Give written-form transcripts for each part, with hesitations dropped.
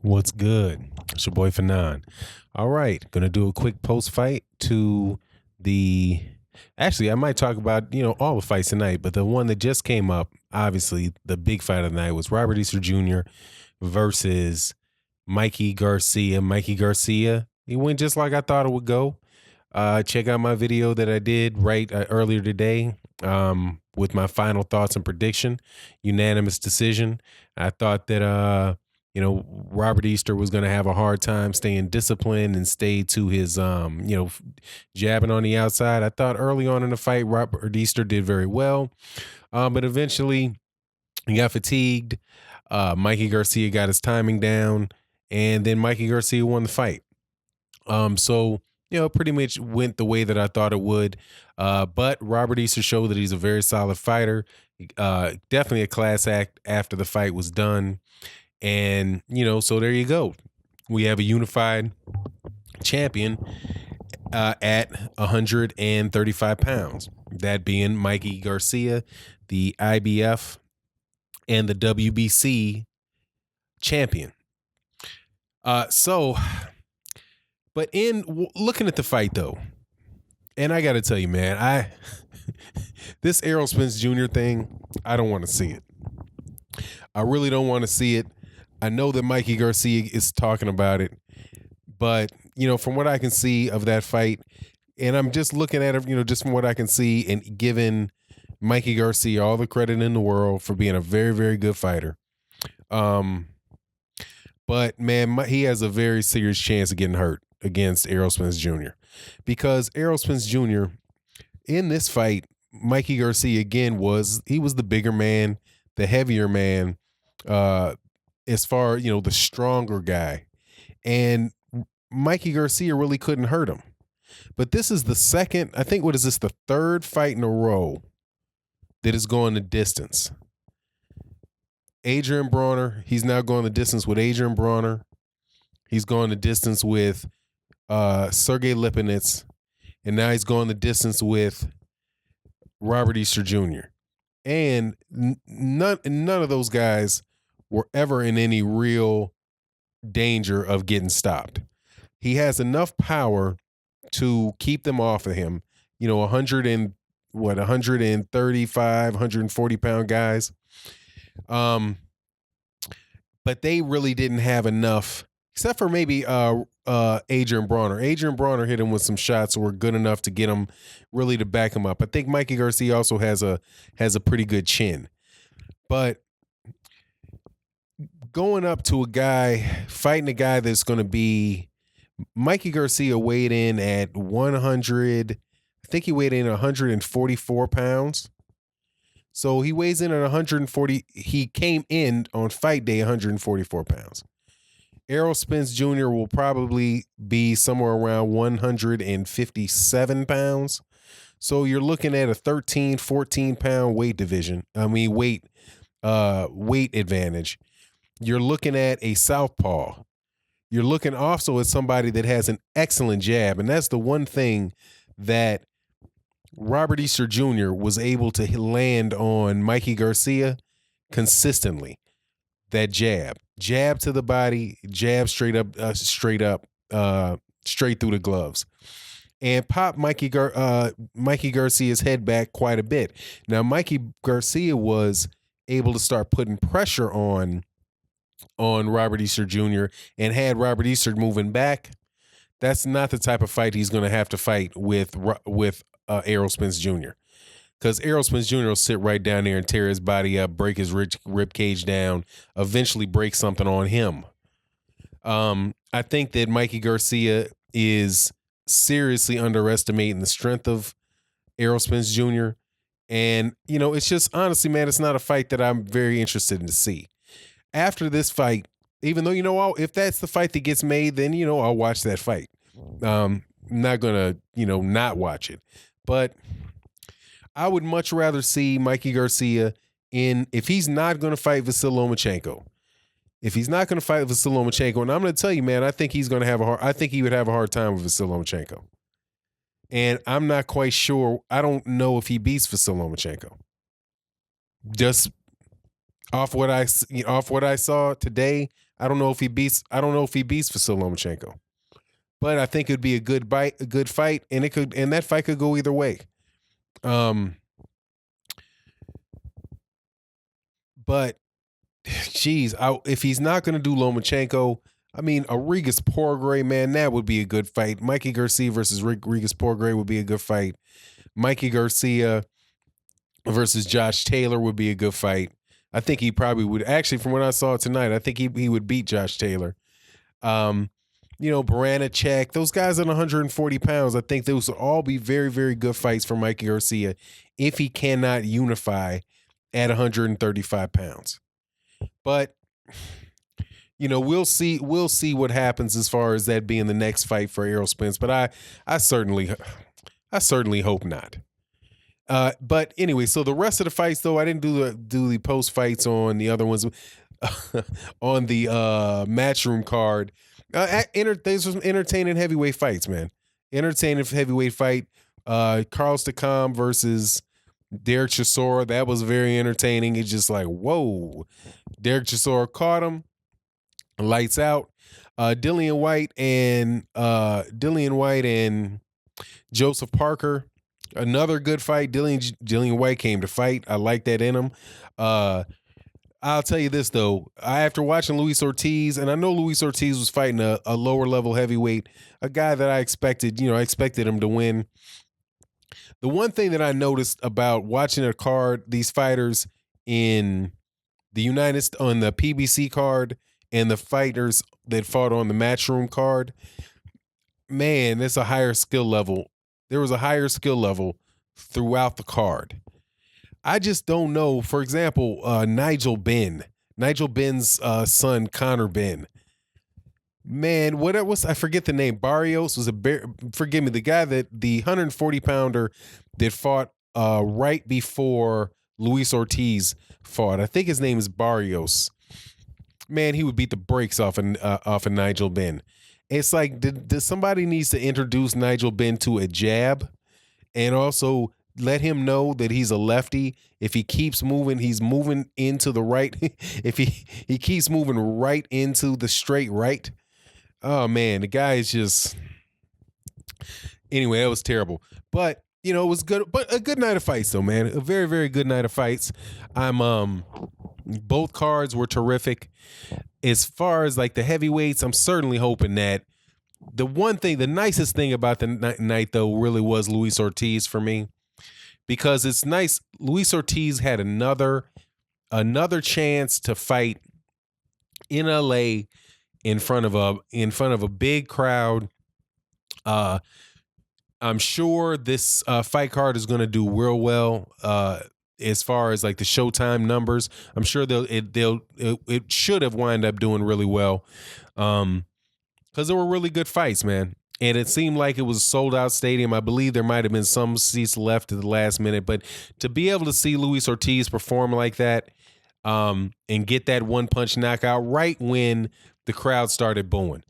What's good? It's your boy Fanon. All right, gonna do a quick post fight to the. Actually, I might talk about all the fights tonight, but the one that just came up, obviously the big fight of the night was Robert Easter Jr. versus Mikey Garcia. Mikey Garcia, he went just like I thought it would go. Check out my video that I did earlier today with my final thoughts and prediction. Unanimous decision. I thought that Robert Easter was going to have a hard time staying disciplined and stay to his jabbing on the outside. I thought early on in the fight Robert Easter did very well, but eventually he got fatigued. Mikey Garcia got his timing down, and then Mikey Garcia won the fight. So pretty much went the way that I thought it would. But Robert Easter showed that he's a very solid fighter. Definitely a class act after the fight was done. And, so there you go. We have a unified champion at 135 pounds. That being Mikey Garcia, the IBF and the WBC champion. But in looking at the fight, though, and I got to tell you, man, this Errol Spence Jr. thing, I don't want to see it. I really don't want to see it. I know that Mikey Garcia is talking about it, but, from what I can see of that fight, and I'm just looking at it, just from what I can see and giving Mikey Garcia all the credit in the world for being a very, very good fighter. But, man, he has a very serious chance of getting hurt against Errol Spence Jr. Because Errol Spence Jr., in this fight, Mikey Garcia, again, was the bigger man, the heavier man, as far, the stronger guy. And Mikey Garcia really couldn't hurt him. But this is the second, I think, the third fight in a row that is going the distance. Adrian Brawner, he's now going the distance with Adrian Brawner. He's going the distance with Sergey Lipinets. And now he's going the distance with Robert Easter Jr. And none of those guys were ever in any real danger of getting stopped. He has enough power to keep them off of him. 135, 140 pound guys. But they really didn't have enough, except for maybe Adrian Brawner. Adrian Brawner hit him with some shots that were good enough to get him really to back him up. I think Mikey Garcia also has a pretty good chin. But going up to fighting a guy that's going to be, Mikey Garcia weighed in at 100, I think he weighed in 144 pounds. So he weighs in at 140. He came in on fight day 144 pounds. Errol Spence Jr. will probably be somewhere around 157 pounds. So you're looking at a 13, 14 pound weight advantage. You're looking at a southpaw. You're looking also at somebody that has an excellent jab. And that's the one thing that Robert Easter Jr. was able to land on Mikey Garcia consistently. That jab to the body, jab straight through the gloves, and pop Mikey Garcia's head back quite a bit. Now, Mikey Garcia was able to start putting pressure on Robert Easter Jr. and had Robert Easter moving back. That's not the type of fight he's going to have to fight with Errol Spence Jr. Because Errol Spence Jr. will sit right down there and tear his body up, break his rib cage down, eventually break something on him. I think that Mikey Garcia is seriously underestimating the strength of Errol Spence Jr. And, it's just, honestly, man, it's not a fight that I'm very interested in to see. After this fight, even though, if that's the fight that gets made, then, I'll watch that fight. I'm not going to, not watch it. But I would much rather see Mikey Garcia if he's not going to fight Vasyl Lomachenko. If he's not going to fight Vasyl Lomachenko, and I'm going to tell you, man, I think he's going to I think he would have a hard time with Vasyl Lomachenko. And I'm not quite sure. I don't know if he beats Vasyl Lomachenko. Just off what I saw today, I don't know if he beats Vasyl Lomachenko. But I think it'd be a good fight, and that fight could go either way. But geez, if he's not going to do Lomachenko, I mean, Rodriguez Porgray, man, that would be a good fight. Mikey Garcia versus Rodriguez Porgray would be a good fight. Mikey Garcia versus Josh Taylor would be a good fight. I think he probably would. Actually, from what I saw tonight, I think he would beat Josh Taylor. Baranachek, those guys at 140 pounds, I think those will all be very, very good fights for Mikey Garcia if he cannot unify at 135 pounds. But we'll see what happens as far as that being the next fight for Errol Spence. But I certainly hope not. But anyway, so the rest of the fights, though, I didn't do the post fights on the other ones on the Matchroom card. There's some entertaining heavyweight fights, man. Entertaining heavyweight fight. Carl Stakam versus Derek Chisora. That was very entertaining. It's just like, whoa. Derek Chisora caught him. Lights out. Dillian White and Joseph Parker. Another good fight. Dillian White came to fight. I like that in him. I'll tell you this, though. After watching Luis Ortiz, and I know Luis Ortiz was fighting a lower level heavyweight, a guy that I expected him to win. The one thing that I noticed about watching a card, these fighters in the on the PBC card and the fighters that fought on the Matchroom card, man, it's a higher skill level. There was a higher skill level throughout the card. I just don't know. For example, Nigel Benn. Nigel Benn's son, Connor Benn. Man, I forget the name. Barrios was forgive me, the guy the 140 pounder that fought right before Luis Ortiz fought. I think his name is Barrios. Man, he would beat the brakes off of Nigel Benn. It's like, does somebody needs to introduce Nigel Benn to a jab, and also let him know that he's a lefty. If he keeps moving, he's moving into the right. If he keeps moving right into the straight right. Oh man, the guy is just. Anyway, that was terrible. But it was good. But a good night of fights, though, man. A very, very good night of fights. Both cards were terrific. As far as like the heavyweights, I'm certainly hoping that the nicest thing about the night, though, really was Luis Ortiz for me. Because it's nice. Luis Ortiz had another chance to fight in LA in front of a big crowd. I'm sure this fight card is going to do real well as far as like the Showtime numbers. I'm sure it should have wind up doing really well because there were really good fights, man. And it seemed like it was a sold-out stadium. I believe there might have been some seats left at the last minute. But to be able to see Luis Ortiz perform like that and get that one-punch knockout right when the crowd started booing.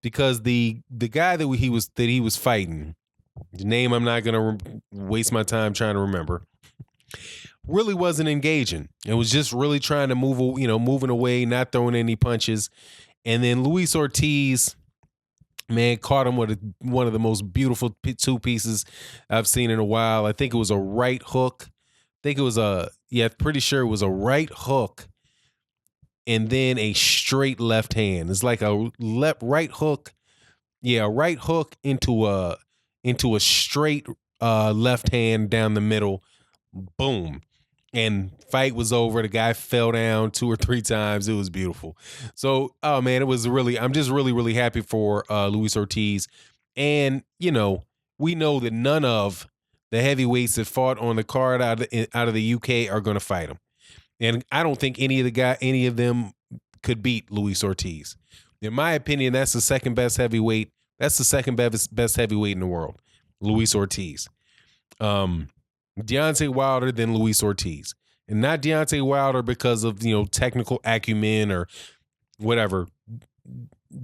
Because the guy that he was fighting, the name I'm not going to waste my time trying to remember, really wasn't engaging. It was just really trying to moving away, not throwing any punches. And then Luis Ortiz, man, caught him with one of the most beautiful two pieces I've seen in a while. I think it was a right hook. Pretty sure it was a right hook and then a straight left hand. It's like a right hook. Yeah, a right hook into a straight left hand down the middle. Boom. And fight was over. The guy fell down 2 or 3 times. It was beautiful. So, oh man, I'm just really, really happy for Luis Ortiz. And, we know that none of the heavyweights that fought on the card out of the UK are going to fight him. And I don't think any of them could beat Luis Ortiz. In my opinion, that's the second best heavyweight. That's the second best heavyweight in the world, Luis Ortiz. Deontay Wilder, then Luis Ortiz. And not Deontay Wilder because of, technical acumen or whatever,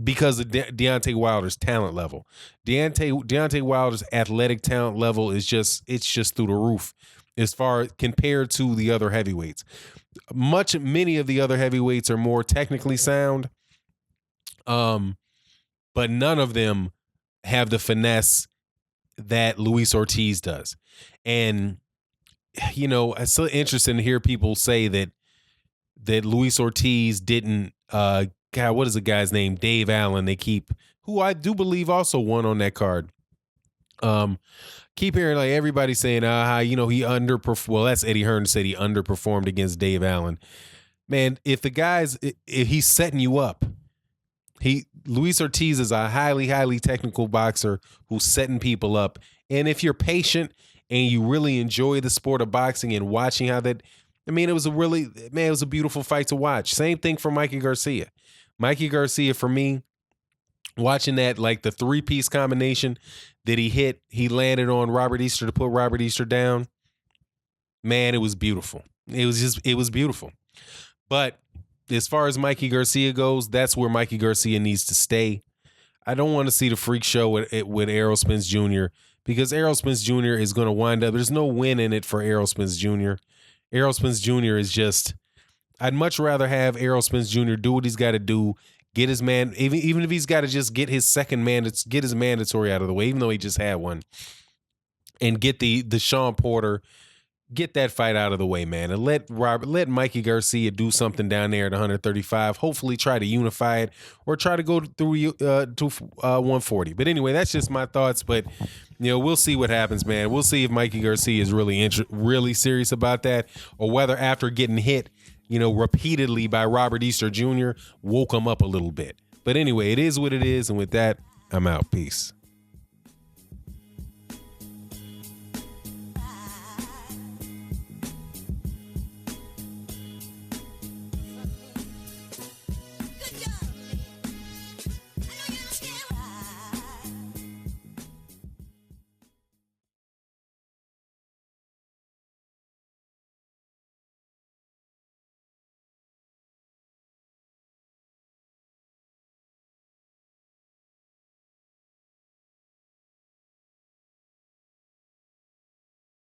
because of Deontay Wilder's talent level. Deontay Wilder's athletic talent level is just through the roof as far compared to the other heavyweights. Many of the other heavyweights are more technically sound, But none of them have the finesse that Luis Ortiz does. And, it's so interesting to hear people say that Luis Ortiz didn't, God, what is the guy's name? Dave Allen, who I do believe also won on that card. Keep hearing like everybody saying, how, he underperformed. Well, that's Eddie Hearn said he underperformed against Dave Allen. Man, if he's setting you up, Luis Ortiz is a highly, highly technical boxer who's setting people up. And if you're patient and you really enjoy the sport of boxing and watching how that, it was a beautiful fight to watch. Same thing for Mikey Garcia. Mikey Garcia, for me, watching that, like the 3-piece combination that he landed on Robert Easter to put Robert Easter down. Man, it was beautiful. It was beautiful. But as far as Mikey Garcia goes, that's where Mikey Garcia needs to stay. I don't want to see the freak show with Errol Spence Jr. because Errol Spence Jr. is going to wind up. There's no win in it for Errol Spence Jr. Errol Spence Jr. is just. I'd much rather have Errol Spence Jr. do what he's got to do, get his man, even if he's got to just get his get his mandatory out of the way, even though he just had one, and get the Sean Porter. Get that fight out of the way, man, and let Mikey Garcia do something down there at 135. Hopefully, try to unify it or try to go through to 140. But anyway, that's just my thoughts. But we'll see what happens, man. We'll see if Mikey Garcia is really serious about that, or whether after getting hit, repeatedly by Robert Easter Jr. woke him up a little bit. But anyway, it is what it is, and with that, I'm out. Peace.